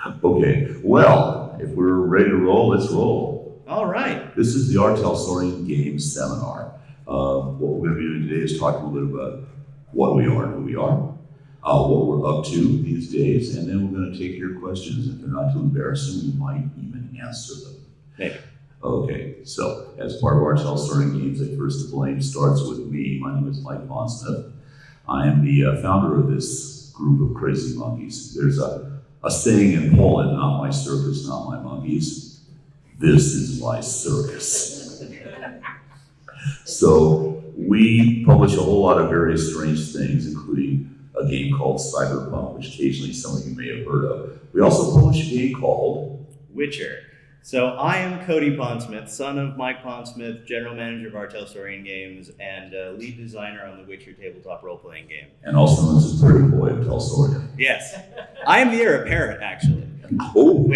Okay, well, if we're ready to roll, let's roll. All right. This is the Talsorian Games Seminar. What we're going to be doing today is talk a little bit about what we are and who we are, what we're up to these days, and then we're going to take your questions. If they're not too embarrassing, we might even answer them. Maybe. Okay, so as part of our Talsorian Games, at First to Blame starts with me. My name is Mike Pondsmith. I am the founder of this group of crazy monkeys. There's a saying in Poland, not my circus, not my monkeys. This is my circus. So we publish a whole lot of very strange things, including a game called Cyberpunk, which occasionally some of you may have heard of. We also publish a game called Witcher. So I am Cody Pondsmith, son of Mike Pondsmith, general manager of our Talsorian Games, and lead designer on the Witcher tabletop role-playing game. And also known as the pretty boy of Talsorian. Yes. I am the heir apparent, actually. Oh.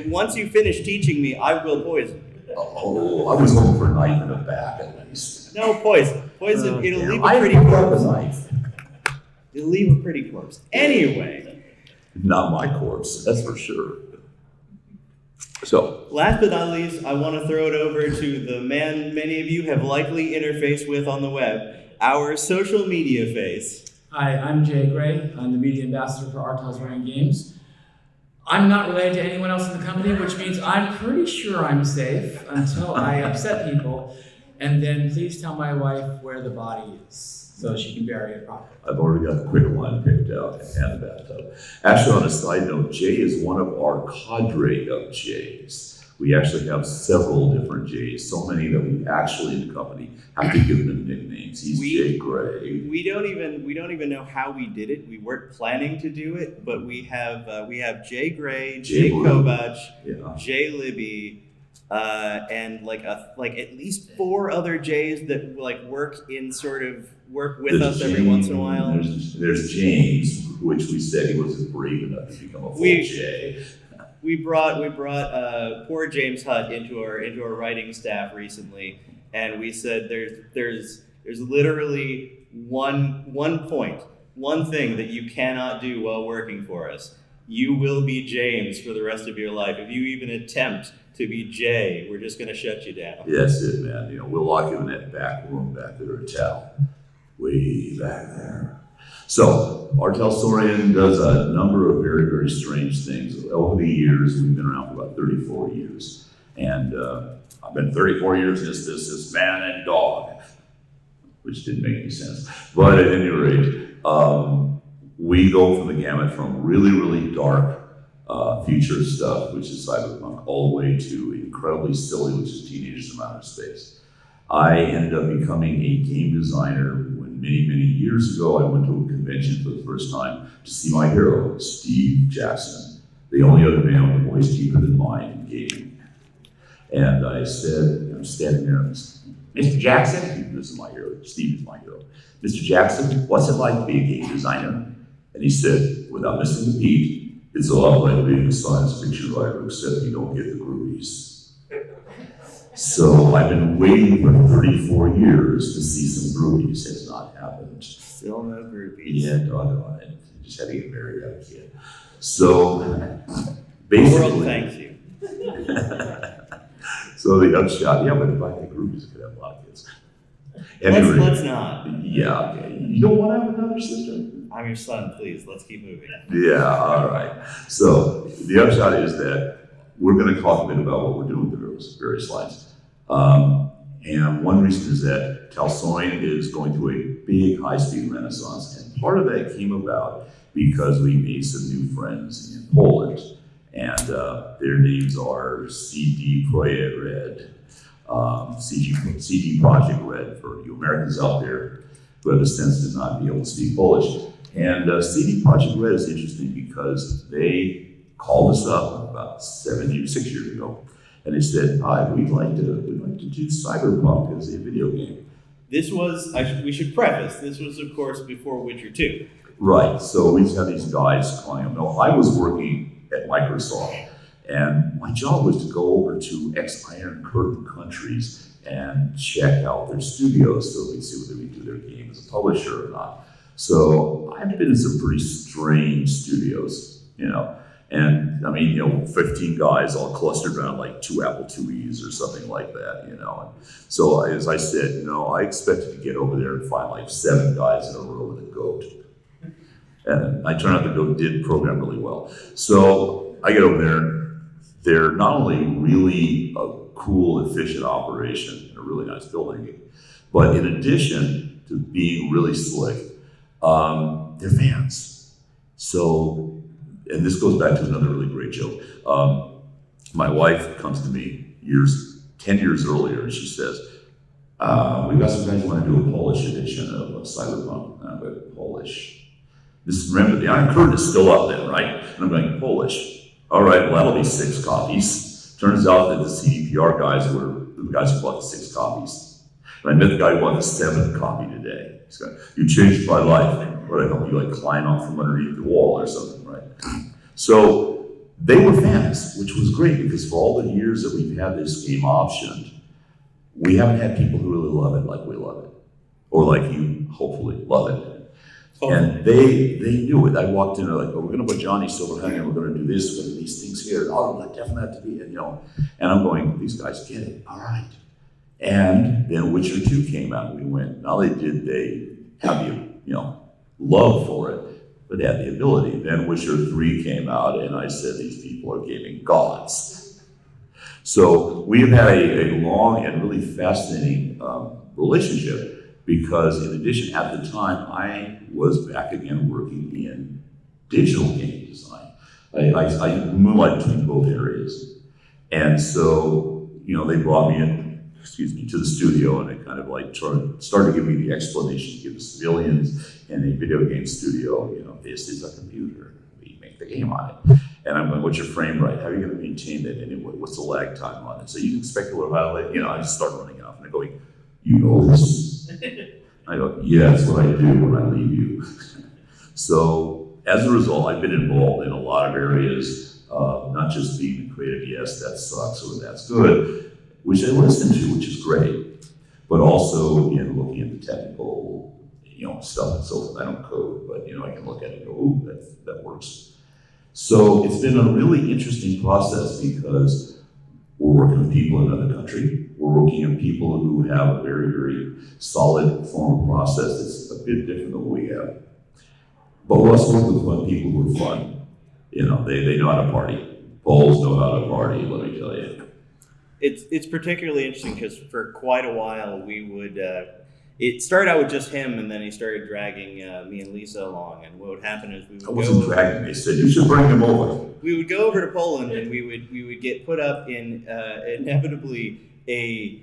Once you finish teaching me, I will poison you. Oh, I was hoping for a knife in the back at least. No, poison. Poison, it'll leave a I pretty picked up a corpse. knife. It'll leave a pretty corpse. Anyway. Not my corpse, that's for sure. So, Last but not least, I want to throw it over to the man many of you have likely interfaced with on the web, our social media face. Hi, I'm Jay Gray. I'm the media ambassador for our Talsorian Games. I'm not related to anyone else in the company, which means I'm pretty sure I'm safe until I upset people. And then please tell my wife where the body is so she can bury it properly. I've already got the quick one picked out and the bathtub. Actually, on a side note, Jay is one of our cadre of Jays. We actually have several different Jays, so many that we actually in the company have to give them nicknames. He's Jay Gray. We don't even know how we did it. We weren't planning to do it, but we have Jay Gray, Jay Kovach, Jay Libby, and like at least 4 other Jays that work with us every once in a while. There's James, which we said he wasn't brave enough to become a full Jay. We brought poor James Hutt into our writing staff recently, and we said there's literally one thing that you cannot do while working for us. You will be James for the rest of your life. If you even attempt to be Jay, we're just going to shut you down. Yes, it, man. We'll lock you in that back room back there at Tal. Way back there. So, our Talsorian does a number of very, very strange things. Over the years, we've been around for about 34 years. And I've been 34 years in this man and dog, which didn't make any sense. But at any rate, we go from the gamut from really, really dark future stuff, which is cyberpunk, all the way to incredibly silly, which is teenagers in outer space. I ended up becoming a game designer when many, many years ago I went to a convention for the first time to see my hero, Steve Jackson, the only other man with a voice deeper than mine in gaming. And I said, I'm standing there, Mr. Jackson, this is my hero, Steve is my hero. Mr. Jackson, what's it like to be a game designer? And he said, without missing a beat, it's a lot like being a science fiction writer, except you don't get the groovies. So I've been waiting for 34 years to see some groupies. Has not happened. Still no groupies. Yeah, doggone it. Just had to get married, have a kid. So basically, the world thanks you. So the upshot, yeah, but if I had groupies, I could have a lot of kids. Let's not. Yeah, okay. You don't want to have another sister? I'm your son, please. Let's keep moving. Yeah, all right. So the upshot is that we're going to talk a bit about what we're doing with the various slides. And one reason is that Talsorian is going through a big high-speed renaissance. And part of that came about because we made some new friends in Poland. And their names are CDPR Red, CD Project Red, for you Americans out there who have the sense to not be able to speak Polish. And CD Project Red is interesting because they called us up about 6 years ago, and they said, "Hi, we'd like to do Cyberpunk as a video game." This was, we should preface, this was of course before Witcher 2. Right. So we had these guys calling them. No, I was working at Microsoft, and my job was to go over to ex-Iron Curtain countries and check out their studios so we'd see whether we do their game as a publisher or not. So I've been in some pretty strange studios, And I mean, 15 guys all clustered around like 2 Apple IIes or something like that, And so as I said, I expected to get over there and find like 7 guys in a row with a goat. And I turned out the goat did program really well. So I get over there. They're not only really a cool, efficient operation and a really nice building, but in addition to being really slick, they're fans. So, and this goes back to another really great joke. My wife comes to me 10 years earlier, and she says, we've got some guys who want to do a Polish edition of Cyberpunk. And I'm like, Polish? Remember, the Iron Curtain is still up then, right? And I'm going, Polish. All right, well, that'll be 6 copies. Turns out that the CDPR guys were the guys who bought the 6 copies. And I met the guy who bought the 7th copy today. He's going, you changed my life. What, I help you like climb out from underneath the wall or something, right? So they were fans, which was great because for all the years that we've had this game optioned, we haven't had people who really love it like we love it, or like you hopefully love it. Oh. And they knew it. I walked in, like, oh, we're going to put Johnny Silverhand, and we're going to do this, we're going to do these things here. Oh, that definitely have to be it, And I'm going, these guys get it, all right. And then Witcher 2 came out, and we went, not only did they have the, love for it, but they had the ability. Then Witcher 3 came out, and I said, these people are gaming gods. So we have had a long and really fascinating relationship because in addition, at the time, I was back again working in digital game design. I moonlight between both areas. And so, they brought me in, to the studio, and it kind of like started giving me the explanation, give the civilians in a video game studio, this is a computer, we make the game on it. And I'm going, what's your frame rate? How are you going to maintain that anyway? What's the lag time on it? So you can expect a little while, I just start running off and they're going, you know this? I go, yeah, that's what I do when I leave you. So as a result, I've been involved in a lot of areas, not just being creative, yes, that sucks or that's good, which I listen to, which is great, but also in looking at the technical, stuff and so forth. I don't code, but I can look at it and go, ooh, that works. So it's been a really interesting process because we're working with people in another country. We're working with people who have a very, very solid formal process that's a bit different than what we have. But we're also working with people who are fun. They know how to party. Poles know how to party, let me tell you. It's particularly interesting because for quite a while we would, it started out with just him, and then he started dragging me and Lisa along. And what would happen is we would I wasn't dragging. They said you should bring him over. We would go over to Poland, and we would get put up in inevitably a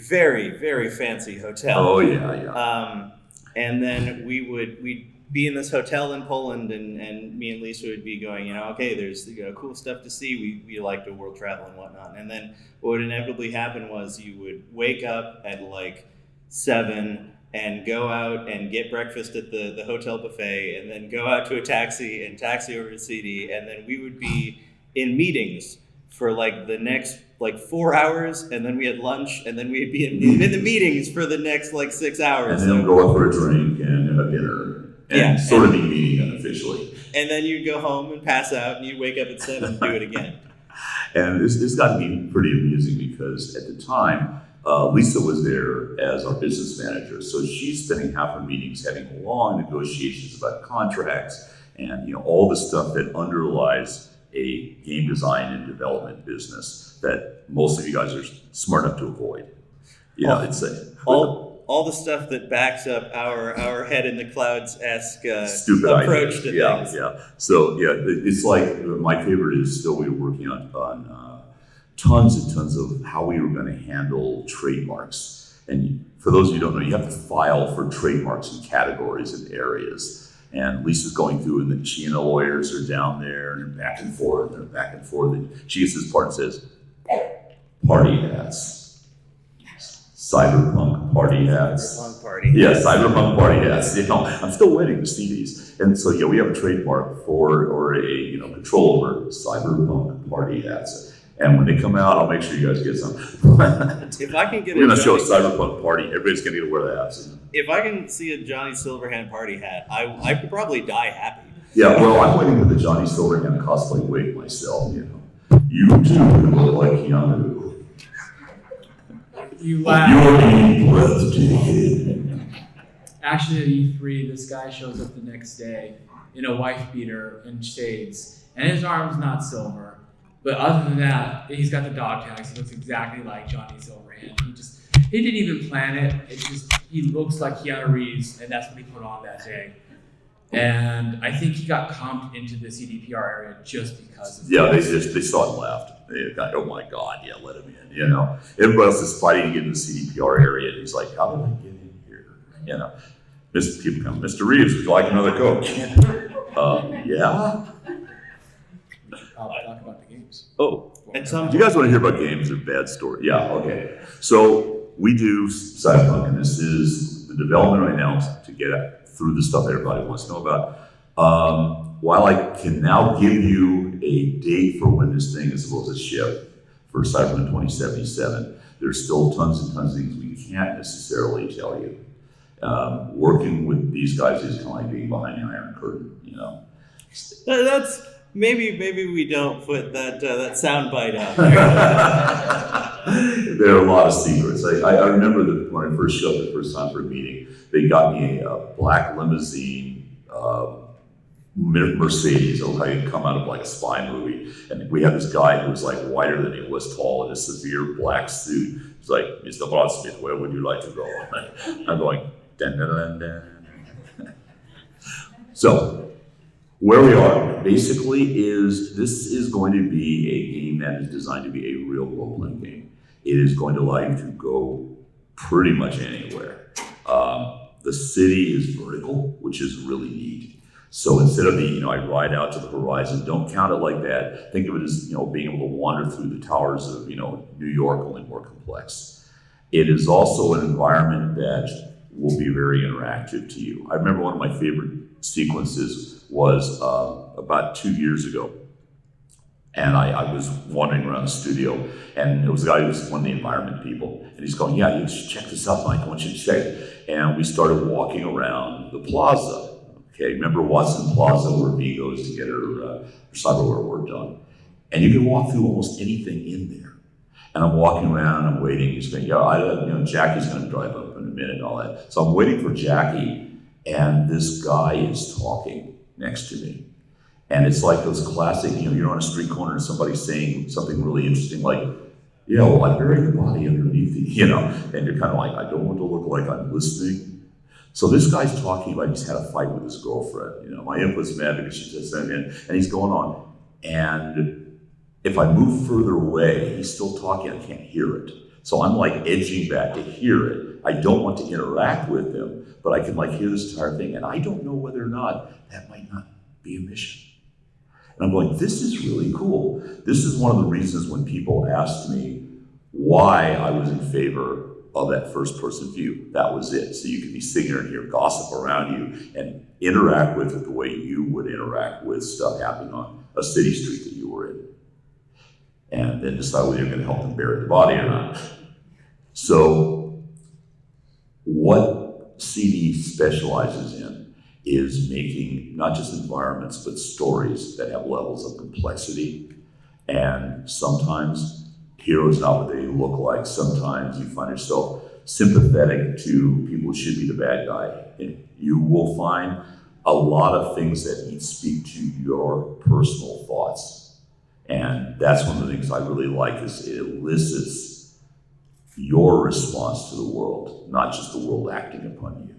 very, very fancy hotel. Oh yeah. And then we'd be in this hotel in Poland, and me and Lisa would be going, okay, there's cool stuff to see. We like to world travel and whatnot. And then what would inevitably happen was you would wake up at like 7 and go out and get breakfast at the hotel buffet, and then go out to a taxi and taxi over to CD, and then we would be in meetings for like the next 4 hours, and then we had lunch, and then we'd be in the meetings for the next 6 hours. And then go out for a drink and a dinner, and sort of be meeting unofficially. And then you'd go home and pass out, and you'd wake up at 7 and do it again. And this got to be pretty amusing because at the time, Lisa was there as our business manager, so she's spending half her meetings having long negotiations about contracts and all the stuff that underlies a game design and development business that most of you guys are smart enough to avoid. It's all the stuff that backs up our head in the clouds-esque stupid approach ideas. to things. Yeah. So it's like my favorite is still we were working on tons and tons of how we were going to handle trademarks. And for those of you who don't know, you have to file for trademarks in categories and areas. And Lisa's going through, and then she and the lawyers are down there, and they're back and forth, And she gets this part and says, party hats. Cyberpunk party hats. Cyberpunk party hats. Yeah, Cyberpunk party hats. I'm still waiting to see these. And so, we have a trademark or a control over Cyberpunk party hats. And when they come out, I'll make sure you guys get some. If I can get we're going to show a Cyberpunk party. Everybody's going to get to wear the hats. If I can see a Johnny Silverhand party hat, I could probably die happy. Yeah, well, I'm waiting for the Johnny Silverhand cosplay wig myself, you know. You too look like Keanu. You laugh. You're breathtaking. Actually, at E3, this guy shows up the next day in a wife beater and shades, and his arm's not silver. But other than that, he's got the dog tags. He looks exactly like Johnny Silverhand. He didn't even plan it. It's just he looks like Keanu Reeves, and that's what he put on that day. And I think he got comped into the CDPR area just because of Yeah, they saw it and laughed. They got, oh my God, yeah, let him in, you know. Everybody else is fighting to get in the CDPR area, and he's like, how did I get in here? You know, people come, Mr. Reeves, would you like another Coke? Yeah. talk about the games. Oh, and some. Do you guys want to hear about games or bad story? Yeah, okay. So we do Cyberpunk, and this is the development right now to get through the stuff everybody wants to know about. While I can now give you a date for when this thing is supposed to ship for Cyberpunk 2077, there's still tons and tons of things we can't necessarily tell you. Working with these guys is kind of like being behind the Iron Curtain, you know. That's maybe we don't put that soundbite out there. There are a lot of secrets. I remember that when I first showed up the first time for a meeting, they got me a black limousine Mercedes. It looked like it come out of like a spy movie. And we had this guy who was like whiter than he was tall in a severe black suit. He's like, Mr. Broadsmith, where would you like to go? I'm going, dun, dun, dun, dun. So, where we are basically is this is going to be a game that is designed to be a real role-playing game. It is going to allow you to go pretty much anywhere. The city is vertical, which is really neat. So instead of I ride out to the horizon, don't count it like that. Think of it as, being able to wander through the towers of, New York, only more complex. It is also an environment that will be very interactive to you. I remember one of my favorite sequences was about 2 years ago. And I was wandering around the studio, and there was a guy who was one of the environment people, and he's going, yeah, you should check this out, Mike, I want you to check it. And we started walking around the plaza. Okay, remember Watson Plaza where V goes to get her cyberware work done. And you can walk through almost anything in there. And I'm walking around, I'm waiting, he's going, Jackie's going to drive up in a minute and all that. So I'm waiting for Jackie, and this guy is talking next to me. And it's like those classic, you're on a street corner and somebody's saying something really interesting like, yeah, well, I buried the body underneath the, and you're kind of like, I don't want to look like I'm listening. So this guy's talking about he's had a fight with his girlfriend. My input's mad because she just sent in, and he's going on. And if I move further away, he's still talking, I can't hear it. So I'm like edging back to hear it. I don't want to interact with him, but I can hear this entire thing, and I don't know whether or not that might not be a mission. And I'm going, this is really cool. This is one of the reasons when people asked me why I was in favor of that first person view. That was it. So you could be sitting there and hear gossip around you and interact with it the way you would interact with stuff happening on a city street that you were in. And then decide whether you're going to help them bury the body or not. So what CD specializes in is making not just environments, but stories that have levels of complexity. And sometimes heroes not what they look like. Sometimes you find yourself sympathetic to people who should be the bad guy. And you will find a lot of things that speak to your personal thoughts. And that's one of the things I really like is it elicits your response to the world, not just the world acting upon you.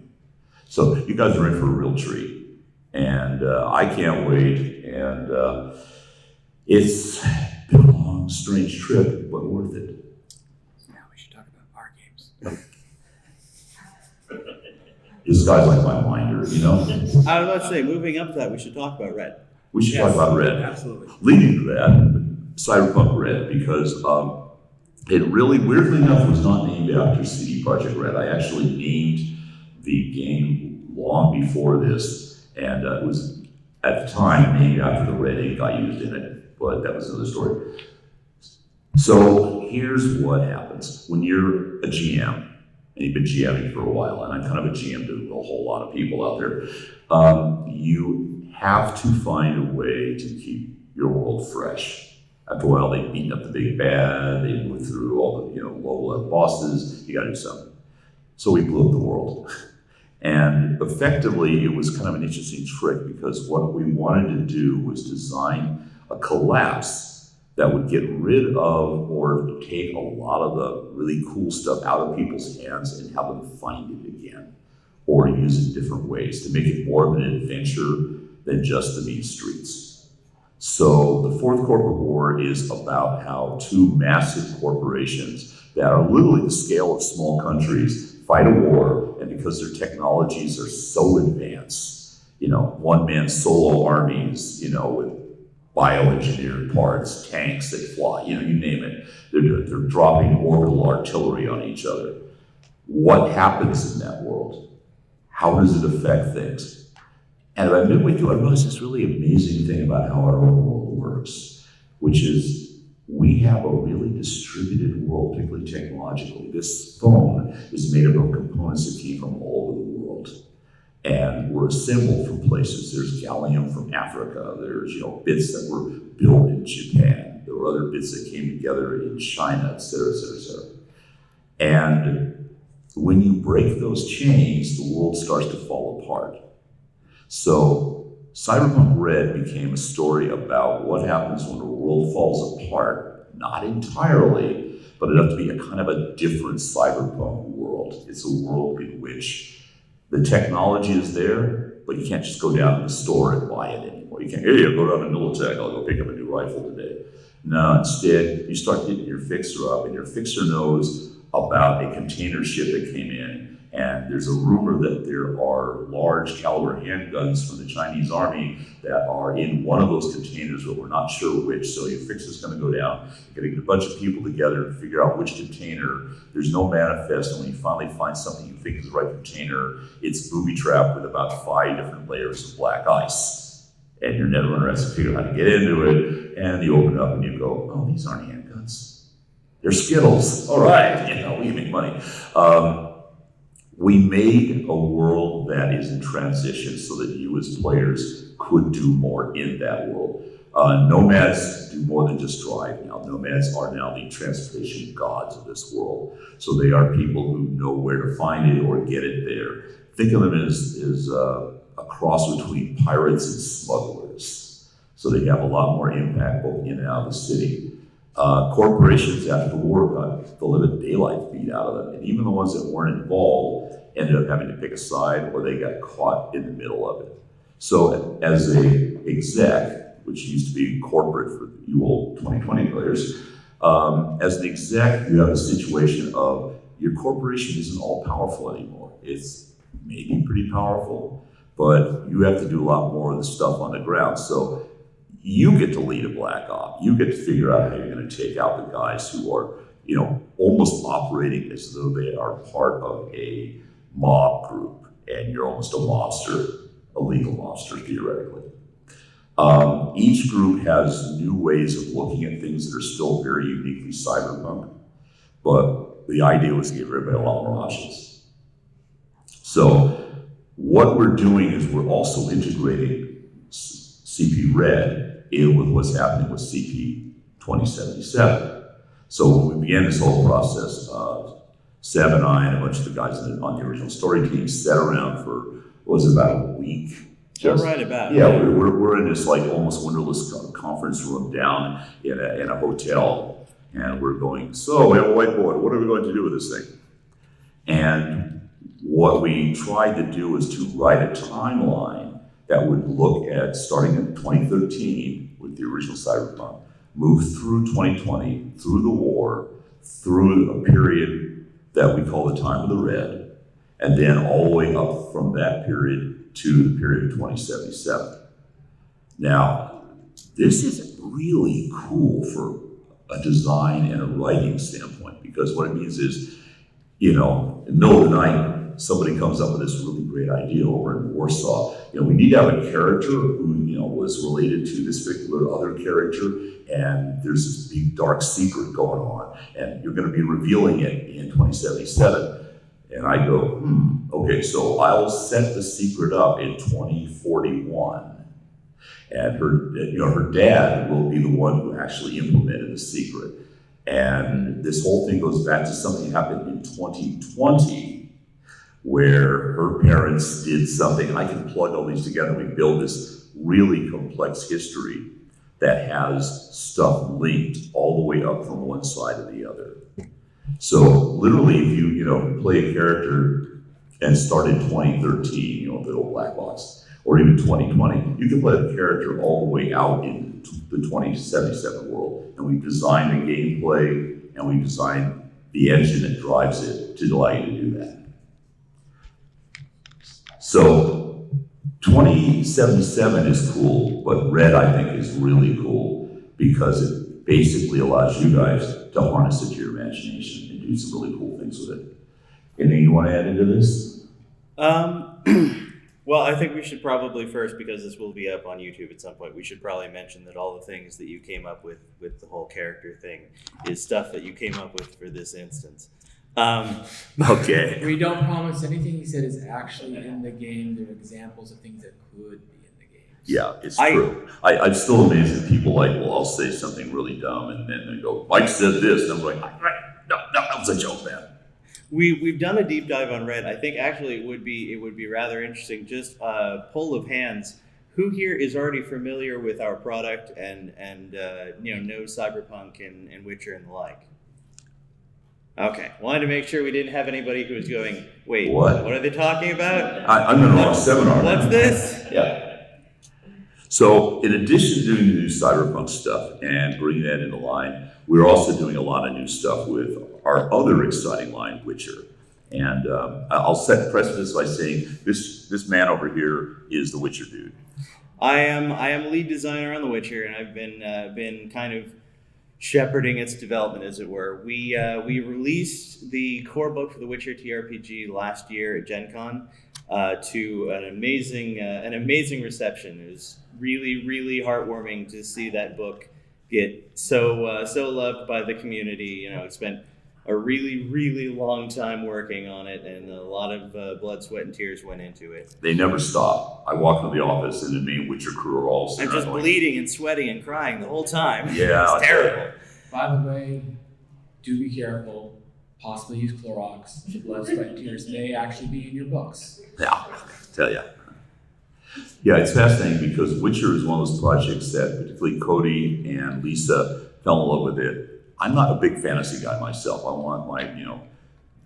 So you guys are in for a real treat. And I can't wait. And it's been a long, strange trip, but worth it. Now we should talk about our games. This guy's like my minder, I was about to say, moving up to that, we should talk about Red. We should talk about Red. Absolutely. Leading to that, Cyberpunk Red, because it really, weirdly enough, was not named after CD Projekt Red. I actually named the game long before this, and it was, at the time, named after the red ink I used in it, but that was another story. So here's what happens. When you're a GM, and you've been GMing for a while, and I'm kind of a GM to a whole lot of people out there, you have to find a way to keep your world fresh. After a while, they beat up the big bad, they move through all the low-level bosses, you gotta do something. So we blew up the world. And effectively, it was kind of an interesting trick because what we wanted to do was design a collapse that would get rid of or take a lot of the really cool stuff out of people's hands and have them find it again, or use it different ways to make it more of an adventure than just the mean streets. So the Fourth Corporate War is about how two massive corporations that are literally the scale of small countries fight a war, and because their technologies are so advanced, one-man solo armies, with bioengineered parts, tanks that fly, you name it. They're dropping orbital artillery on each other. What happens in that world? How does it affect things? And about midway through, I realized this really amazing thing about how our own world works, which is we have a really distributed world, particularly technologically. This phone is made up of components that came from all over the world. And were assembled from places. There's gallium from Africa. There's bits that were built in Japan. There were other bits that came together in China, et cetera, et cetera, et cetera. And when you break those chains, the world starts to fall apart. So Cyberpunk Red became a story about what happens when the world falls apart. Not entirely, but enough to be a kind of a different cyberpunk world. It's a world in which the technology is there, but you can't just go down to the store and buy it anymore. You can't, hey, I'll go down to Militech, I'll go pick up a new rifle today. No, instead, you start getting your fixer up, and your fixer knows about a container ship that came in, and there's a rumor that there are large caliber handguns from the Chinese army that are in one of those containers, but we're not sure which. So your fixer's gonna go down, you're gonna get a bunch of people together and figure out which container. There's no manifest, and when you finally find something you think is the right container, it's booby-trapped with about 5 different layers of black ice. And your netrunner has to figure out how to get into it, and you open it up and you go, oh, these aren't handguns. They're Skittles. All right, we can make money. We made a world that is in transition so that you as players could do more in that world. Nomads do more than just drive now. Nomads are now the transportation gods of this world. So they are people who know where to find it or get it there. Think of them as a cross between pirates and smugglers. So they have a lot more impact both in and out of the city. Corporations after the war got the living daylight beat out of them, and even the ones that weren't involved ended up having to pick a side, or they got caught in the middle of it. So as a exec, which used to be corporate for you old 2020 players, as an exec, you have a situation of your corporation isn't all powerful anymore. It's maybe pretty powerful, but you have to do a lot more of the stuff on the ground. So you get to lead a black op. You get to figure out how you're going to take out the guys who are, almost operating as though they are part of a mob group, and you're almost a mobster, a legal mobster theoretically. Each group has new ways of looking at things that are still very uniquely cyberpunk, but the idea was to give everybody a lot more options. So what we're doing is we're also integrating CP Red in with what's happening with CP 2077. So when we began this whole process, Seb and I and a bunch of the guys on the original story team sat around for, about a week? Right about. Yeah, we're in this almost windowless conference room down in a hotel, and we're going, so we have a whiteboard, what are we going to do with this thing? And what we tried to do is to write a timeline that would look at starting in 2013 with the original Cyberpunk, move through 2020, through the war, through a period that we call the time of the Red, and then all the way up from that period to the period of 2077. Now, this is really cool for a design and a writing standpoint, because what it means is, in the middle of the night, somebody comes up with this really great idea over in Warsaw. We need to have a character who, was related to this particular other character, and there's this big dark secret going on, and you're going to be revealing it in 2077. And I go, okay, so I'll set the secret up in 2041. And her dad will be the one who actually implemented the secret. And this whole thing goes back to something that happened in 2020, where her parents did something. I can plug all these together. We build this really complex history that has stuff linked all the way up from one side to the other. So literally, if you play a character and start in 2013, the old black box, or even 2020, you can play the character all the way out in the 2077 world. And we designed the gameplay, and we designed the engine that drives it to allow you to do that. So 2077 is cool, but Red, I think, is really cool because it basically allows you guys to harness it to your imagination and do some really cool things with it. Anything you want to add into this? Well, I think we should probably first, because this will be up on YouTube at some point, we should probably mention that all the things that you came up with the whole character thing is stuff that you came up with for this instance. Okay. We don't promise anything he said is actually in the game. There are examples of things that could be in the game. Yeah, it's true. I'm still amazed at people like, well, I'll say something really dumb and then they go, Mike said this. And I'm like, no, that was a joke, man. We've done a deep dive on Red. I think actually it would be rather interesting. Just a poll of hands. Who here is already familiar with our product and knows Cyberpunk and Witcher and the like? Okay, wanted to make sure we didn't have anybody who was going, wait, what are they talking about? I'm in the wrong seminar. What's this? Yeah. So in addition to doing the new Cyberpunk stuff and bringing that into line, we're also doing a lot of new stuff with our other exciting line, Witcher. And I'll set precedence by saying this man over here is the Witcher dude. I am lead designer on The Witcher, and I've been kind of shepherding its development, as it were. We released the core book for The Witcher TRPG last year at GenCon to an amazing reception. It was really, really heartwarming to see that book get so loved by the community. It spent a really, really long time working on it, and a lot of blood, sweat, and tears went into it. They never stop. I walk into the office and the main Witcher crew are all I'm just bleeding and sweating and crying the whole time. Yeah. It's terrible. By the way, do be careful. Possibly use Clorox. The blood, sweat, and tears may actually be in your books. Yeah, I tell ya. Yeah, it's fascinating because Witcher is one of those projects that particularly Cody and Lisa fell in love with it. I'm not a big fantasy guy myself. I want my,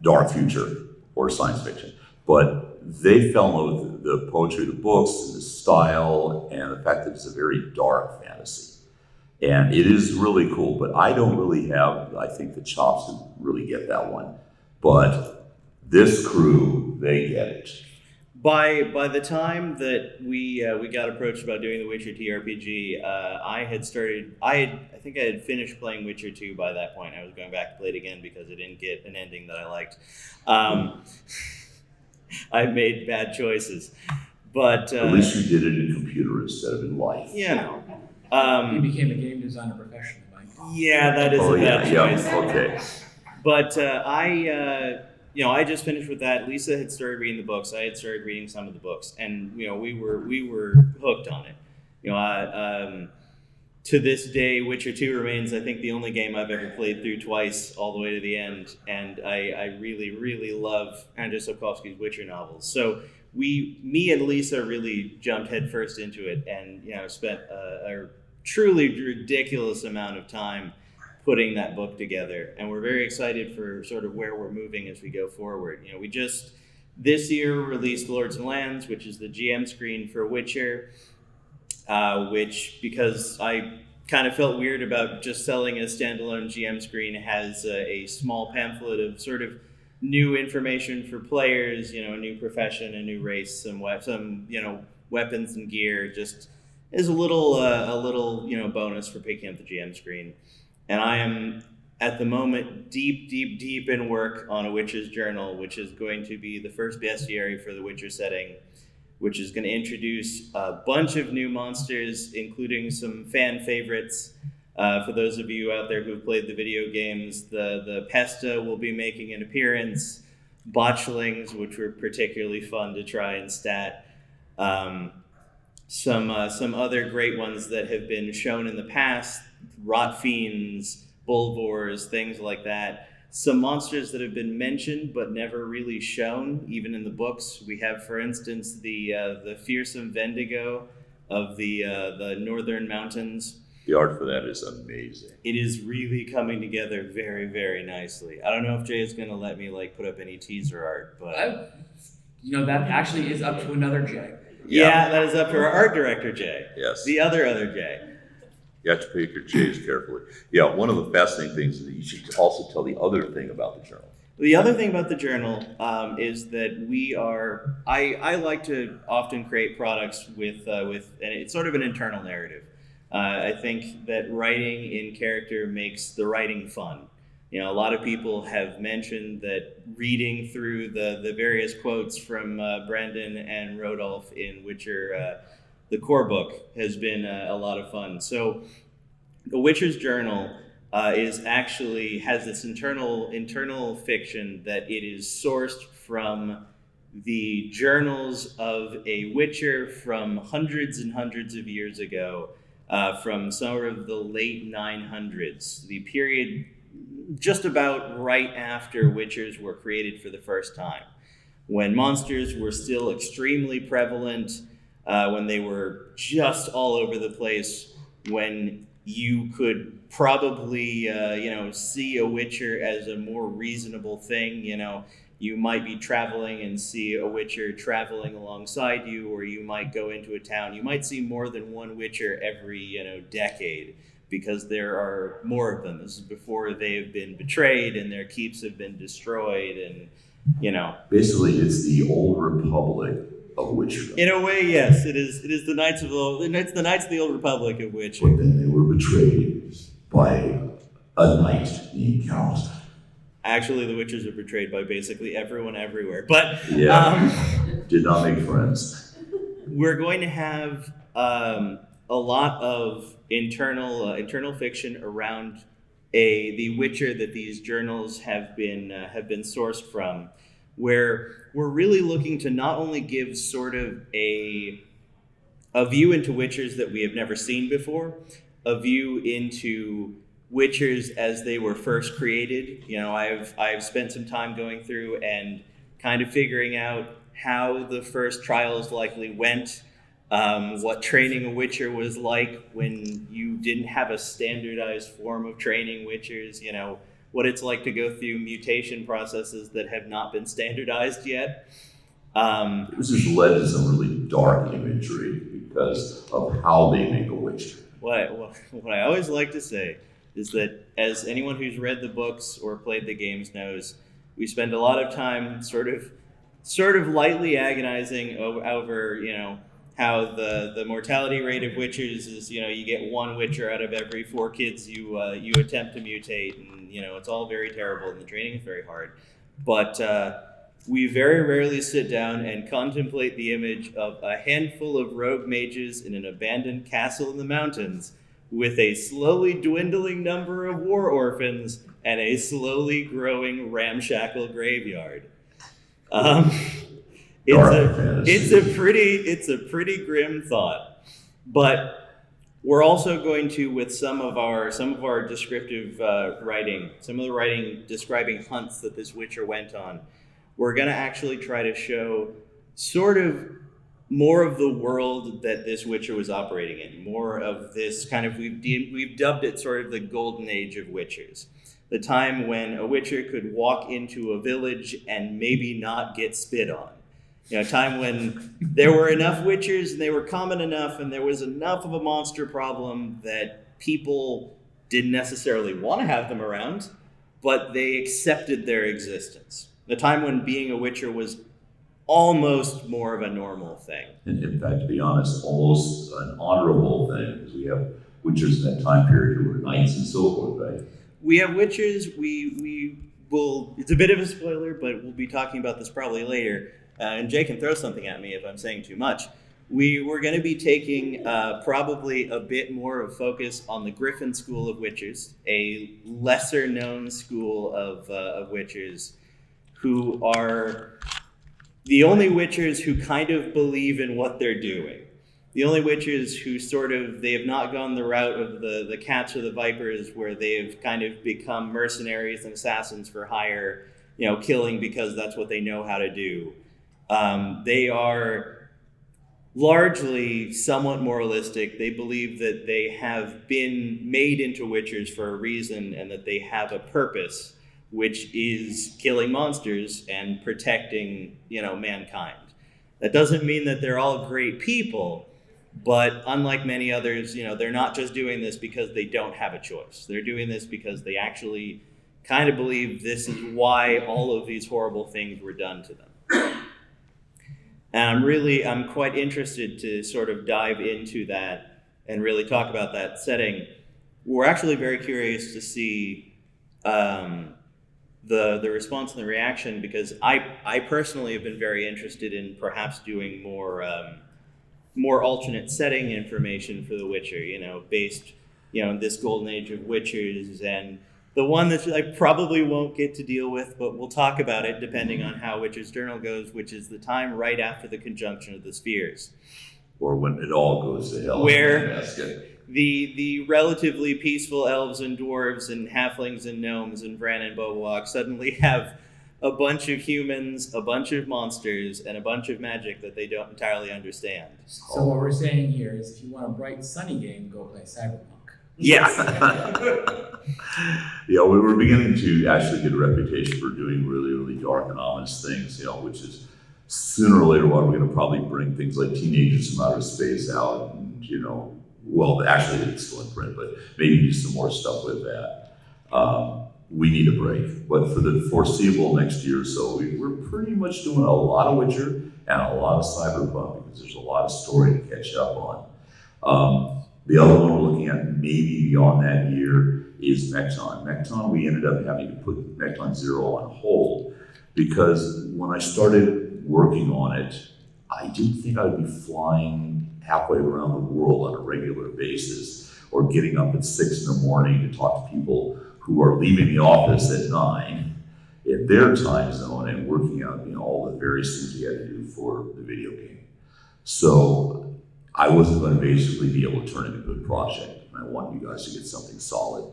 dark future or science fiction. But they fell in love with the poetry of the books, and the style, and the fact that it's a very dark fantasy. And it is really cool, but I don't really have, I think, the chops to really get that one. But this crew, they get it. By the time that we got approached about doing the Witcher TRPG, I think I had finished playing Witcher 2 by that point. I was going back to play it again because it didn't get an ending that I liked. I made bad choices, but at least you did it in computer instead of in life. He became a game designer professionally, Mike. Yeah, that is a bad choice. Yeah, okay. But I just finished with that. Lisa had started reading the books. I had started reading some of the books, and we were hooked on it. To this day, Witcher 2 remains, I think, the only game I've ever played through twice, all the way to the end. And I really, really love Andrzej Sapkowski's Witcher novels. So me and Lisa really jumped headfirst into it, and spent a truly ridiculous amount of time putting that book together. And we're very excited for sort of where we're moving as we go forward. We just this year released Lords and Lands, which is the GM screen for Witcher. Which, because I kind of felt weird about just selling a standalone GM screen, has a small pamphlet of sort of new information for players, a new profession, a new race, some weapons and gear, just as a little bonus for picking up the GM screen. And I am at the moment deep in work on a Witcher's Journal, which is going to be the first bestiary for the Witcher setting, which is going to introduce a bunch of new monsters, including some fan favorites. For those of you out there who've played the video games, the Pesta will be making an appearance, botchlings, which were particularly fun to try and stat. some other great ones that have been shown in the past, rot fiends, bulvors, things like that. Some monsters that have been mentioned but never really shown, even in the books. We have, for instance, the fearsome Wendigo of the northern mountains. The art for that is amazing. It is really coming together very, very nicely. I don't know if Jay is going to let me put up any teaser art, but that actually is up to another Jay. yeah, that is up to our art director Jay. Yes. The other Jay. You have to pick your J's carefully. Yeah, one of the fascinating things is that you should also tell the other thing about the journal. The other thing about the journal is that I like to often create products with and it's sort of an internal narrative. I think that writing in character makes the writing fun. A lot of people have mentioned that reading through the various quotes from Brandon and Rodolph in Witcher, the core book, has been a lot of fun. So the Witcher's journal has this internal fiction that it is sourced from the journals of a Witcher from hundreds and hundreds of years ago, from some of the late 900s, the period just about right after Witchers were created for the first time, when monsters were still extremely prevalent, when they were just all over the place, when you could probably, see a Witcher as a more reasonable thing. You might be traveling and see a Witcher traveling alongside you, or you might go into a town. You might see more than one Witcher every, decade, because there are more of them. This is before they have been betrayed and their keeps have been destroyed, and Basically, it's the old Republic of Witcher. In a way, yes, it is. It is the Knights of the Old Republic of Witcher. But then they were betrayed by a knight named Count. Actually, the Witchers are betrayed by basically everyone everywhere. But Did not make friends. We're going to have a lot of internal fiction around the Witcher that these journals have been sourced from, where we're really looking to not only give sort of a view into Witchers that we have never seen before, a view into Witchers as they were first created. I've spent some time going through and kind of figuring out how the first trials likely went, what training a Witcher was like when you didn't have a standardized form of training Witchers, what it's like to go through mutation processes that have not been standardized yet. This has led to some really dark imagery because of how they make a Witcher. What I always like to say is that, as anyone who's read the books or played the games knows, we spend a lot of time sort of lightly agonizing over how the mortality rate of Witchers is, you get one Witcher out of every 4 kids you attempt to mutate, and it's all very terrible and the training is very hard. But we very rarely sit down and contemplate the image of a handful of rogue mages in an abandoned castle in the mountains with a slowly dwindling number of war orphans and a slowly growing ramshackle graveyard. It's a pretty grim thought, but we're also going to, with some of our descriptive writing, some of the writing describing hunts that this Witcher went on, we're going to actually try to show sort of more of the world that this Witcher was operating in, more of this kind of, we've dubbed it sort of the golden age of Witchers. The time when a Witcher could walk into a village and maybe not get spit on. A time when there were enough Witchers and they were common enough and there was enough of a monster problem that people didn't necessarily want to have them around, but they accepted their existence. The time when being a Witcher was almost more of a normal thing. And in fact, to be honest, almost an honorable thing, because we have Witchers in that time period who were knights and so forth, right? We have Witchers, we will, it's a bit of a spoiler, but we'll be talking about this probably later. And Jay can throw something at me if I'm saying too much. We're going to be taking probably a bit more of focus on the Griffin School of Witchers, a lesser known school of Witchers who are the only Witchers who kind of believe in what they're doing. Witchers who they have not gone the route of the cats or the vipers, where they've kind of become mercenaries and assassins for hire, killing because that's what they know how to do. They are largely somewhat moralistic. They believe that they have been made into Witchers for a reason, and that they have a purpose, which is killing monsters and protecting, mankind. That doesn't mean that they're all great people, but unlike many others, they're not just doing this because they don't have a choice. They're doing this because they actually kind of believe this is why all of these horrible things were done to them. And I'm quite interested to sort of dive into that and really talk about that setting. We're actually very curious to see the response and the reaction, because I personally have been very interested in perhaps doing more alternate setting information for The Witcher, based in this golden age of Witchers. And the one that I probably won't get to deal with, but we'll talk about it depending on how Witcher's Journal goes, which is the time right after the conjunction of the spheres. Or when it all goes to hell. Where the relatively peaceful elves and dwarves and halflings and gnomes and Bran and Bobowak suddenly have a bunch of humans, a bunch of monsters, and a bunch of magic that they don't entirely understand. So what we're saying here is, if you want a bright, sunny game, go play Cyberpunk. Yeah. We were beginning to actually get a reputation for doing really, really dark and ominous things, which is sooner or later on, we're going to probably bring things like Teenagers from Outer Space out, and, actually it's still in print, but maybe do some more stuff with that. We need a break, but for the foreseeable next year or so, we're pretty much doing a lot of Witcher and a lot of Cyberpunk, because there's a lot of story to catch up on. The other one we're looking at maybe beyond that year is Mekton. Mekton, we ended up having to put Mekton 0 on hold, because when I started working on it, I didn't think I would be flying halfway around the world on a regular basis, or getting up at 6 in the morning to talk to people who are leaving the office at 9 in their time zone, and working out all the various things we had to do for the video game. So I wasn't going to basically be able to turn in a good project, and I want you guys to get something solid.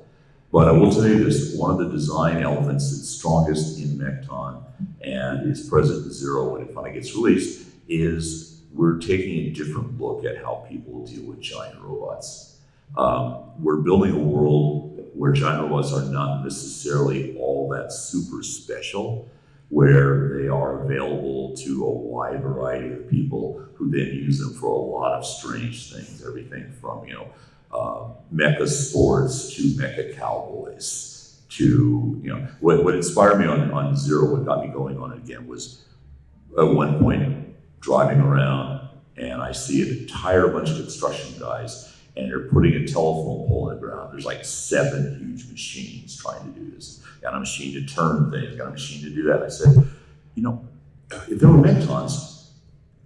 But I will tell you this, one of the design elements that's strongest in Mekton and is present in 0 when it finally gets released is we're taking a different look at how people deal with giant robots. We're building a world where giant robots are not necessarily all that super special, where they are available to a wide variety of people who then use them for a lot of strange things, everything from mecha sports to mecha cowboys to what inspired me on 0, what got me going on it again, was at one point driving around and I see an entire bunch of construction guys, and they're putting a telephone pole in the ground. There's like 7 huge machines trying to do this. Got a machine to turn things, got a machine to do that. And I said, if there were Mektons,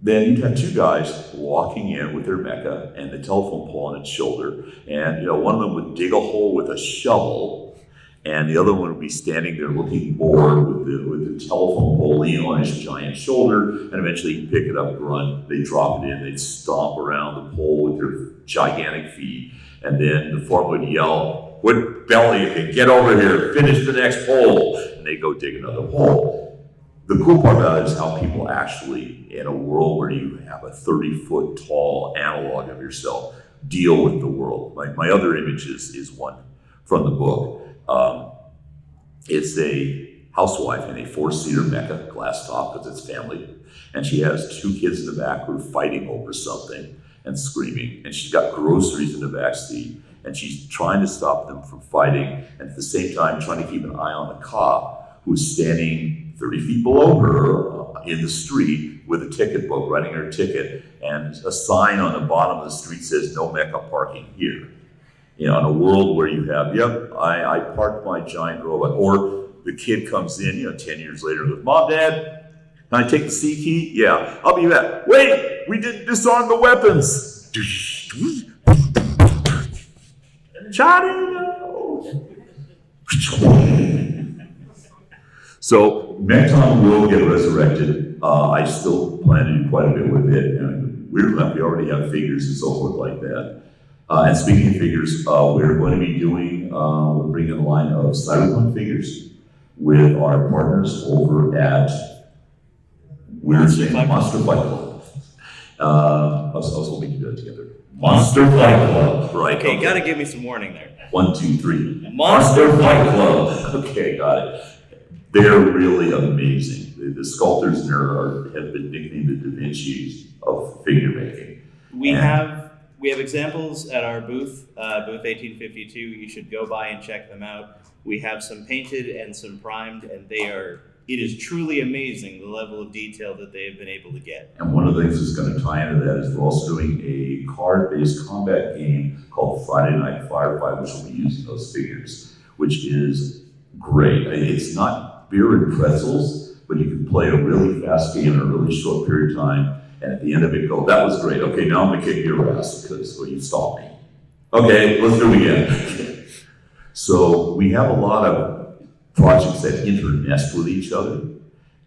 then you'd have 2 guys walking in with their mecha and the telephone pole on its shoulder. And one of them would dig a hole with a shovel, and the other one would be standing there looking bored with the telephone pole leaning on his giant shoulder, and eventually he'd pick it up, grunt, they'd drop it in, they'd stomp around the pole with their gigantic feet, and then the form would yell, "What belly, you can get over here, finish the next pole," and they go dig another hole. The cool part about it is how people actually, in a world where you have a 30-foot tall analog of yourself, deal with the world. My other image is one from the book. It's a housewife in a 4-seater mecha, glass top because it's family, and she has 2 kids in the back who are fighting over something and screaming, and she's got groceries in the back seat, and she's trying to stop them from fighting, and at the same time trying to keep an eye on the cop who's standing 30 feet below her in the street with a ticket book, writing her ticket, and a sign on the bottom of the street says, "No mecha parking here." In a world where you have, I parked my giant robot, or the kid comes in, 10 years later and goes, "Mom, Dad, can I take the C key?" "Yeah, I'll be back." "Wait, we didn't disarm the weapons." So Mekton will get resurrected. I still plan to do quite a bit with it, and weird enough, we already have figures and so forth like that. And speaking of figures, we're going to be doing, we're bringing a line of Cyberpunk figures with our partners over at Monster Fight Club. I was hoping to do it together. Monster Fight Club, right? Okay, you gotta give me some warning there. 1, 2, 3. Monster Fight Club. Okay, got it. They're really amazing. The sculptors there have been nicknamed the Da Vinci's of figure making. We have examples at our booth, booth 1852. You should go by and check them out. We have some painted and some primed, and it is truly amazing the level of detail that they have been able to get. And one of the things that's going to tie into that is we're also doing a card-based combat game called Friday Night Firefight, which will be using those figures, which is great. It's not beer and pretzels, but you can play a really fast game in a really short period of time, and at the end of it go, that was great. Okay, now I'm going to kick your ass because you stopped me. Okay, let's do it again. So we have a lot of projects that internest with each other,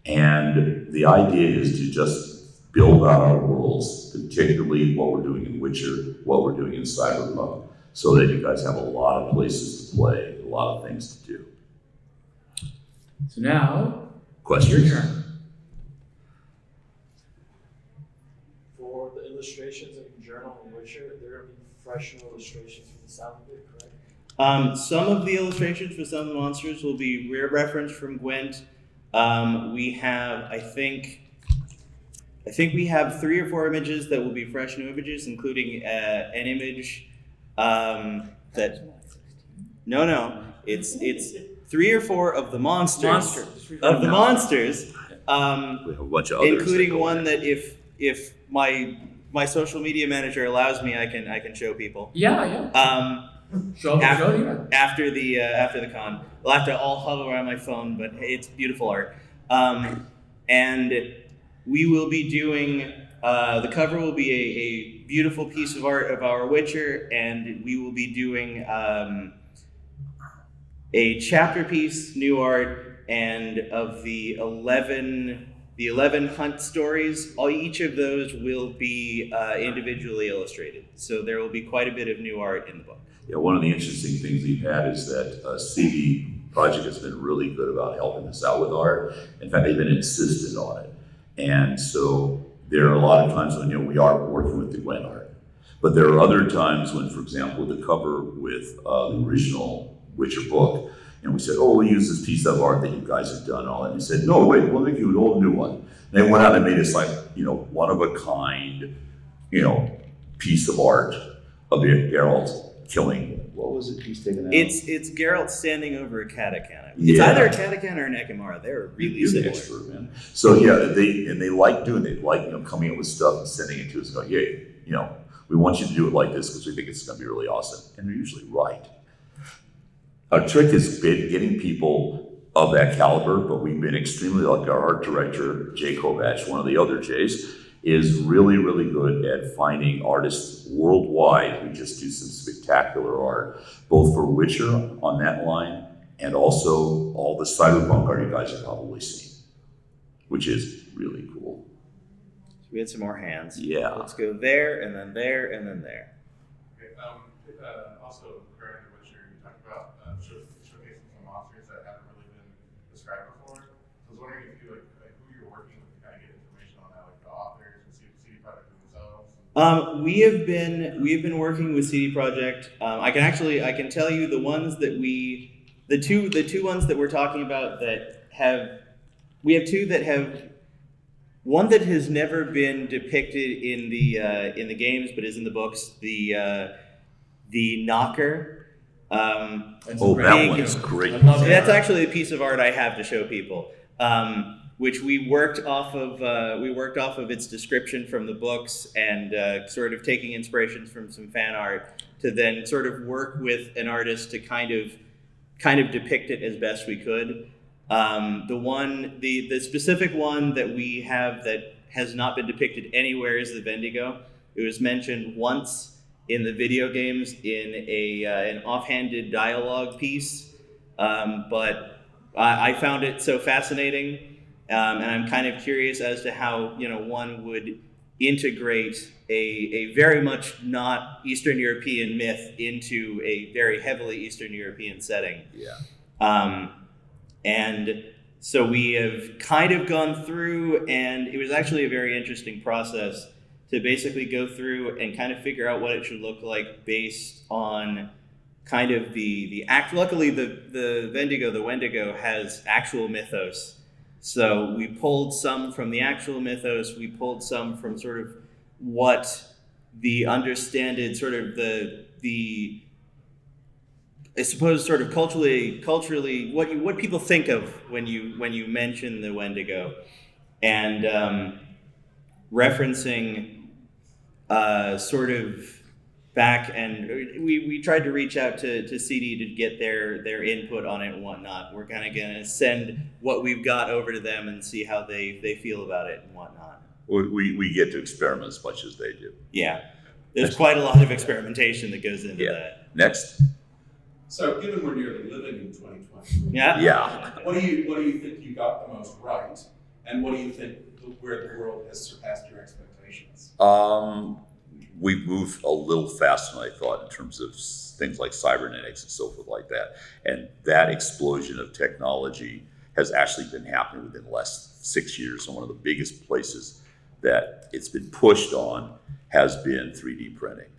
and the idea is to just build out our worlds, particularly what we're doing in Witcher, what we're doing in Cyberpunk, so that you guys have a lot of places to play, a lot of things to do. So now, Questions? your turn. For the illustrations in Journal and Witcher, there are going to be fresh illustrations from the sound of it, correct? Some of the illustrations for some of the monsters will be referenced from Gwent. We have, I think we have 3 or 4 images that will be fresh new images, including an image it's 3 or 4 of the monsters. Of the monsters. We have a bunch of others, including one that if my social media manager allows me, I can show people. Yeah. Show you. After the con, we'll have to all huddle around my phone, but hey, it's beautiful art. And we will be doing the cover will be a beautiful piece of art of our Witcher, and we will be doing a chapter piece, new art, and of the 11 hunt stories. Each of those will be individually illustrated, so there will be quite a bit of new art in the book. Yeah, one of the interesting things we've had is that CD Projekt has been really good about helping us out with art. In fact, they've been insistent on it. And so there are a lot of times when we are working with the Gwent art. But there are other times when, for example, the cover with the original Witcher book, and we said, we'll use this piece of art that you guys have done and all that. And he said, no, wait, we'll make you an old new one. And they went out and made this one of a kind, piece of art of Geralt killing. What was it he's taking out? It's Geralt standing over a catacan. It's either a catacan or an Ekimara. They're really similar. Expert, man. So they like doing it, like coming up with stuff and sending it to us and going, we want you to do it like this because we think it's going to be really awesome. And they're usually right. Our trick has been getting people of that caliber, but we've been extremely lucky. Our art director, Jay Kovacs, one of the other Jays, is really, really good at finding artists worldwide who just do some spectacular art, both for Witcher on that line and also all the cyberpunk art you guys have probably seen, which is really cool. So we had some more hands. Yeah. Let's go there, and then there, and then there. Okay, also, regarding the Witcher, you talked about showcasing some monsters that haven't really been described before. So I was wondering if you who you're working with to kind of get information on that, like the authors and CD Projekt themselves. We have been working with CD Projekt. I can tell you the ones that the two ones that we're talking about we have 2 that have. One that has never been depicted in the games, but is in the books. The Knocker. That one is great. So that's actually a piece of art I have to show people, which we worked off of its description from the books and sort of taking inspirations from some fan art to then sort of work with an artist to kind of depict it as best we could. The specific one that we have that has not been depicted anywhere is the Wendigo. It was mentioned once in the video games in an offhanded dialogue piece, but I found it so fascinating, and I'm kind of curious as to how one would integrate a very much not Eastern European myth into a very heavily Eastern European setting. Yeah. And so we have kind of gone through, and it was actually a very interesting process to basically go through and kind of figure out what it should look like based on kind of the act. Luckily, the Wendigo has actual mythos. So we pulled some from the actual mythos. We pulled some from sort of what the understanded sort of the I suppose sort of culturally what people think of when you mention the Wendigo, and referencing sort of back, and we tried to reach out to CD to get their input on it and whatnot. We're kind of gonna send what we've got over to them and see how they feel about it and whatnot. We get to experiment as much as they do. Yeah, there's quite a lot of experimentation that goes into that. Next. So, given we're nearly living in 2020, Yeah. what do you think you got the most right, and what do you think where the world has surpassed your expectations? We've moved a little faster than I thought in terms of things like cybernetics and so forth like that. And that explosion of technology has actually been happening within the last 6 years. And one of the biggest places that it's been pushed on has been 3D printing.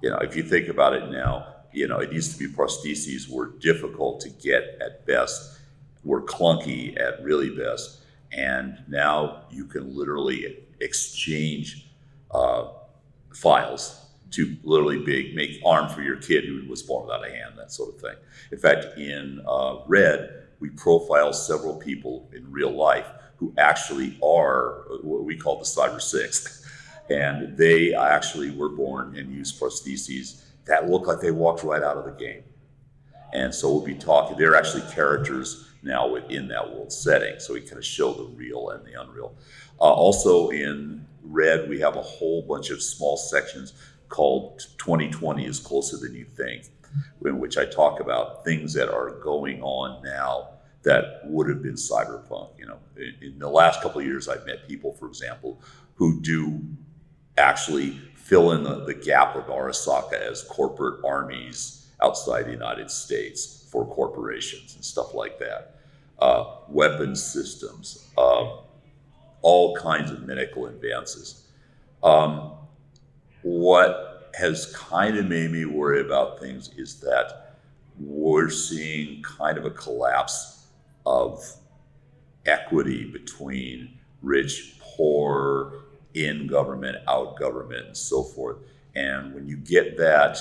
If you think about it now, it used to be prostheses were difficult to get at best, were clunky at really best. And now you can literally exchange files to literally make arm for your kid who was born without a hand, that sort of thing. In fact, in Red, we profile several people in real life who actually are what we call the Cyber Six. And they actually were born and used prostheses that look like they walked right out of the game. And so we'll be talking, they're actually characters now within that world setting, so we kind of show the real and the unreal. Also in Red, we have a whole bunch of small sections called 2020 is Closer Than You Think, in which I talk about things that are going on now that would have been cyberpunk. In the last couple of years, I've met people, for example, who do actually fill in the gap of Arasaka as corporate armies outside the United States for corporations and stuff like that. Weapons systems, all kinds of medical advances. What has kind of made me worry about things is that we're seeing kind of a collapse of equity between rich, poor, in government, out government, and so forth. And when you get that,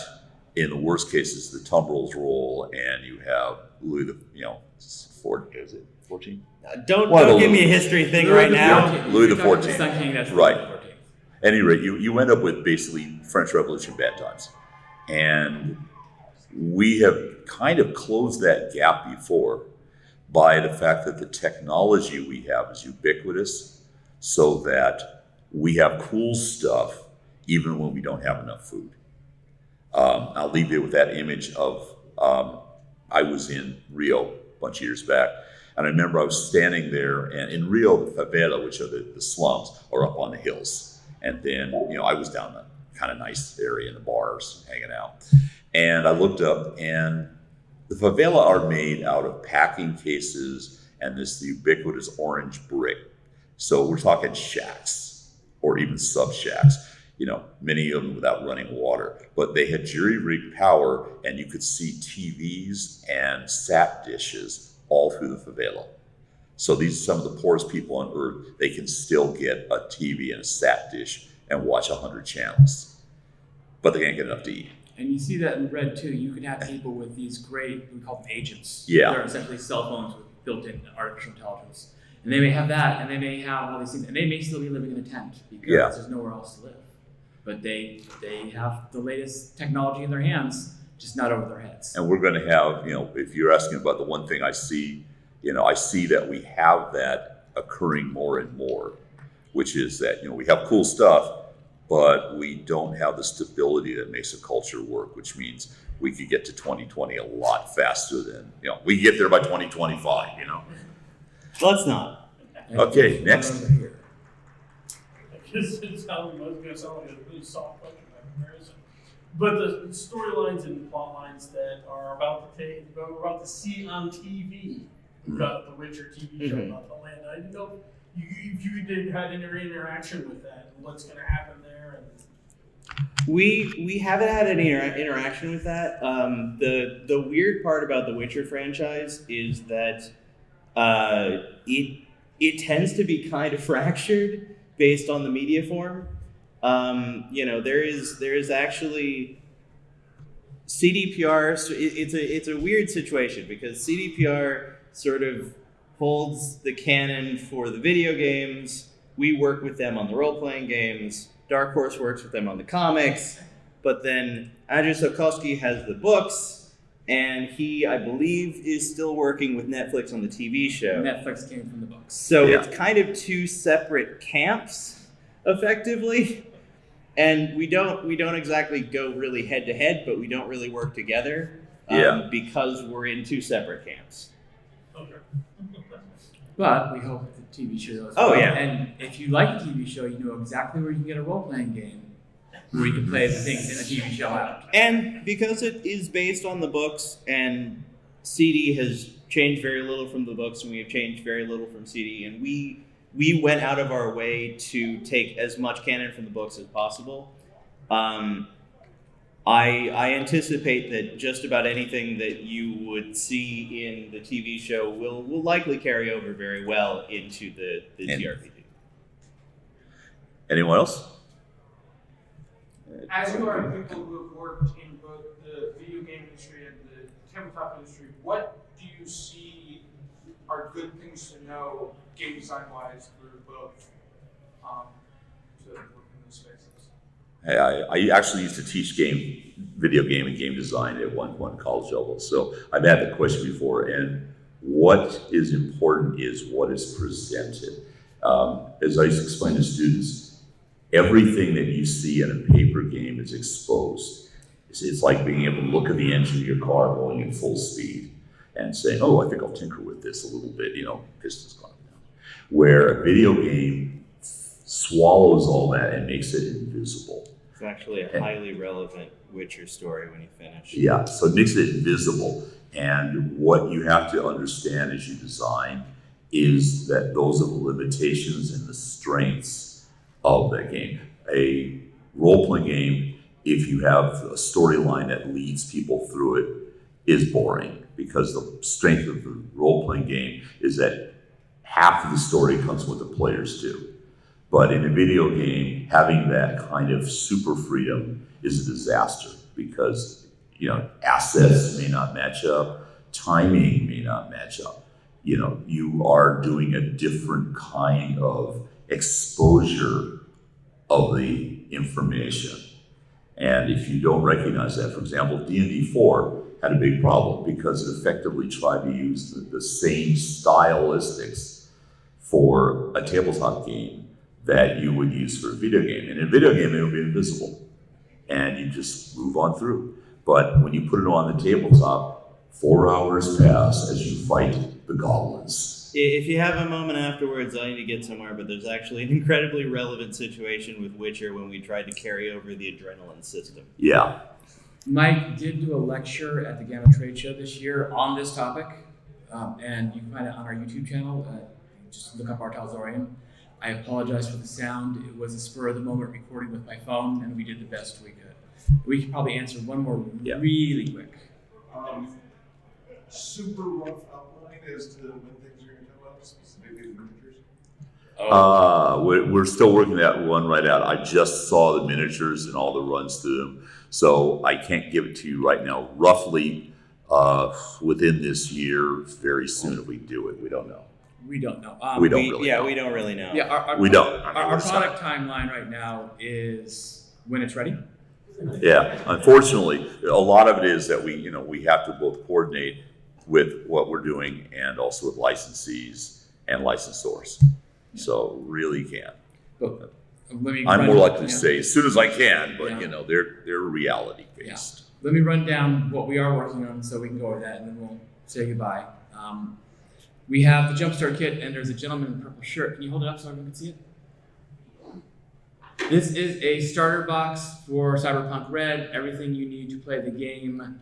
in the worst cases, the tumbrils roll, and you have Louis the, is it 14? Don't give me a history thing right now. Louis the 14th. That's Right. Louis the 14th. At any rate, you end up with basically French Revolution bad times. And we have kind of closed that gap before by the fact that the technology we have is ubiquitous, so that we have cool stuff even when we don't have enough food. I'll leave you with that image of, I was in Rio a bunch of years back, and I remember I was standing there, and in Rio, the favela, which are the slums, are up on the hills. And then, I was down the kind of nice area in the bars, hanging out. And I looked up, and the favela are made out of packing cases and this ubiquitous orange brick. So we're talking shacks, or even sub-shacks, many of them without running water. But they had jury-rigged power, and you could see TVs and sat dishes all through the favela. So these are some of the poorest people on earth. They can still get a TV and a sat dish and watch 100 channels. But they can't get enough to eat. And you see that in Red too. You can have people with these great, we call them agents. Yeah. They're essentially cell phones with built-in artificial intelligence. And they may have that, and they may have all these things, and they may still be living in a tent because there's nowhere else to live. But they have the latest technology in their hands, just not over their heads. And we're going to have, if you're asking about the one thing I see, I see that we have that occurring more and more, which is that, we have cool stuff, but we don't have the stability that makes a culture work, which means we could get to 2020 a lot faster than, we could get there by 2025, Let's not. Okay, next. because it's how we was going to sound like a really soft question by comparison. But the storylines and plot lines that are about to see on TV. We've got the Witcher TV show about the land. I didn't know if you had any interaction with that and what's going to happen there. And We haven't had any interaction with that. The weird part about the Witcher franchise is that it tends to be kind of fractured based on the media form. There is actually CDPR. So it's a weird situation because CDPR sort of holds the canon for the video games. We work with them on the role-playing games. Dark Horse works with them on the comics. But then Andrzej Sapkowski has the books, and he, I believe, is still working with Netflix on the TV show. Netflix came from the books. So it's kind of two separate camps, effectively. And we don't exactly go really head to head, but we don't really work together because we're in two separate camps. okay. But we hope that the TV show does Oh, well. yeah. And if you like a TV show, you know exactly where you can get a role-playing game where you can play the things in the TV show out. And because it is based on the books, and CD has changed very little from the books, and we have changed very little from CD, and we went out of our way to take as much canon from the books as possible. I anticipate that just about anything that you would see in the TV show will likely carry over very well into the TRPG. Anyone else? As you are people who have worked in both the video game industry and the tabletop industry, what do you see are good things to know game design wise through both to work in those spaces? Hey, I actually used to teach video game and game design at one college level. So I've had that question before, and what is important is what is presented. As I used to explain to students, everything that you see in a paper game is exposed. It's like being able to look at the engine of your car going at full speed and saying, oh, I think I'll tinker with this a little bit, piston's gone down. Where a video game swallows all that and makes it invisible. It's actually a highly relevant Witcher story when you finish. Yeah, so it makes it invisible. And what you have to understand as you design is that those are the limitations and the strengths of that game. A role-playing game, if you have a storyline that leads people through it, is boring because the strength of the role-playing game is that half of the story comes from what the players do. But in a video game, having that kind of super freedom is a disaster because, assets may not match up, timing may not match up. You are doing a different kind of exposure of the information. And if you don't recognize that, for example, D&D 4 had a big problem because it effectively tried to use the same stylistics for a tabletop game that you would use for a video game. And in a video game, it would be invisible. And you just move on through. But when you put it on the tabletop, 4 hours pass as you fight the goblins. If you have a moment afterwards, I need to get somewhere, but there's actually an incredibly relevant situation with Witcher when we tried to carry over the adrenaline system. Yeah. Mike did do a lecture at the Gamma Trade Show this year on this topic, and you can find it on our YouTube channel. Just look up our Talsorian. I apologize for the sound. It was a spur-of-the-moment recording with my phone, and we did the best we could. We could probably answer one more really quick. Super rough outline as to when things are going to come up, specifically the miniatures? We're still working that one right out. I just saw the miniatures and all the runs through them. So I can't give it to you right now. Roughly within this year, very soon if we do it. We don't know. We don't know. We don't really know. We don't really know. Yeah, We don't. Our product timeline right now is when it's ready. Yeah, unfortunately, a lot of it is that we have to both coordinate with what we're doing and also with licensees and licensors. So really can't. But I'm more likely to say as soon as I can, but they're reality based. Let me run down what we are working on so we can go over that and then we'll say goodbye. We have the Jumpstart kit and there's a gentleman in a purple shirt. Can you hold it up so everyone can see it? This is a starter box for Cyberpunk Red. Everything you need to play the game.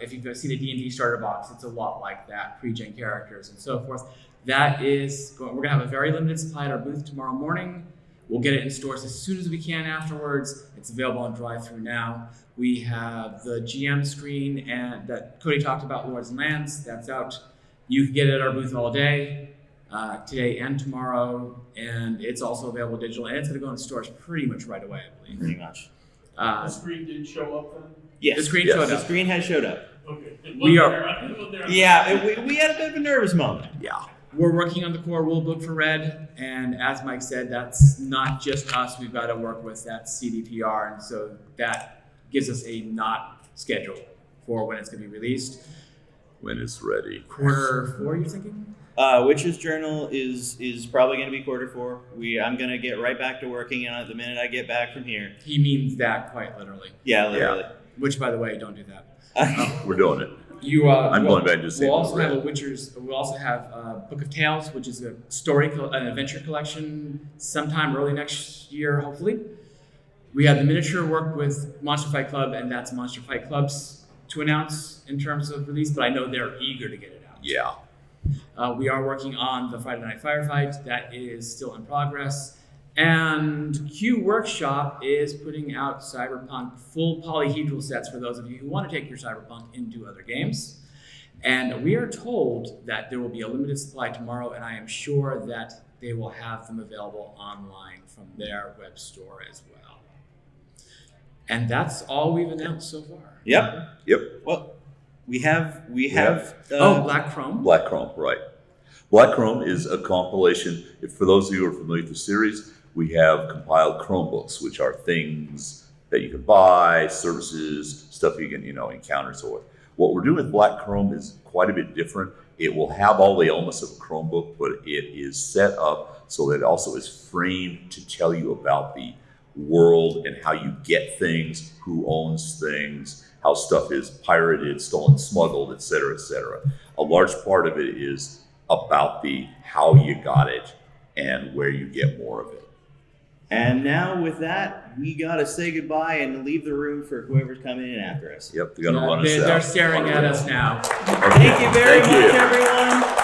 If you've seen a D&D starter box, it's a lot like that, pre-gen characters and so forth. That is, we're gonna have a very limited supply at our booth tomorrow morning. We'll get it in stores as soon as we can afterwards. It's available on drive-through now. We have the GM screen and that Cody talked about, Lords and Lands, that's out. You can get it at our booth all day, today and tomorrow, and it's also available digital, and it's gonna go in stores pretty much right away, I believe. Pretty much. The screen did show up then? Yes. The screen Yes. showed The up. screen has showed up. Okay. It We wasn't are- there. I wasn't there. Yeah, we had a bit of a nervous moment. Yeah. We're working on the core rulebook for Red, and as Mike said, that's not just us. We've got to work with that CDPR, and so that gives us a not schedule for when it's going to be released. When it's ready. Q4, you're thinking? Witcher's Journal is probably going to be Q4. I'm going to get right back to working on it the minute I get back from here. He means that quite literally. Yeah, literally. Which, by the way, don't do that. We're doing it. I'm going back and just saying We'll also Red. have We'll also have Book of Tales, which is a an adventure collection sometime early next year, hopefully. We have the miniature work with Monster Fight Club, and that's Monster Fight Club's to announce in terms of release, but I know they're eager to get it out. Yeah. We are working on the Friday Night Firefight. That is still in progress. And Q Workshop is putting out Cyberpunk full polyhedral sets for those of you who want to take your Cyberpunk into other games. And we are told that there will be a limited supply tomorrow, and I am sure that they will have them available online from their web store as well. And that's all we've announced so far. Yep. Well, we have. Black Chrome. Black Chrome, right. Black Chrome is a compilation. For those of you who are familiar with the series, we have compiled Chromebooks, which are things that you can buy, services, stuff you can, encounter, so forth. What we're doing with Black Chrome is quite a bit different. It will have all the elements of a Chromebook, but it is set up so that it also is framed to tell you about the world and how you get things, who owns things, how stuff is pirated, stolen, smuggled, et cetera, et cetera. A large part of it is about the how you got it and where you get more of it. And now with that, we got to say goodbye and leave the room for whoever's coming in after us. Yep, they're going to run us out. They're staring at us now. Thank you very much, everyone.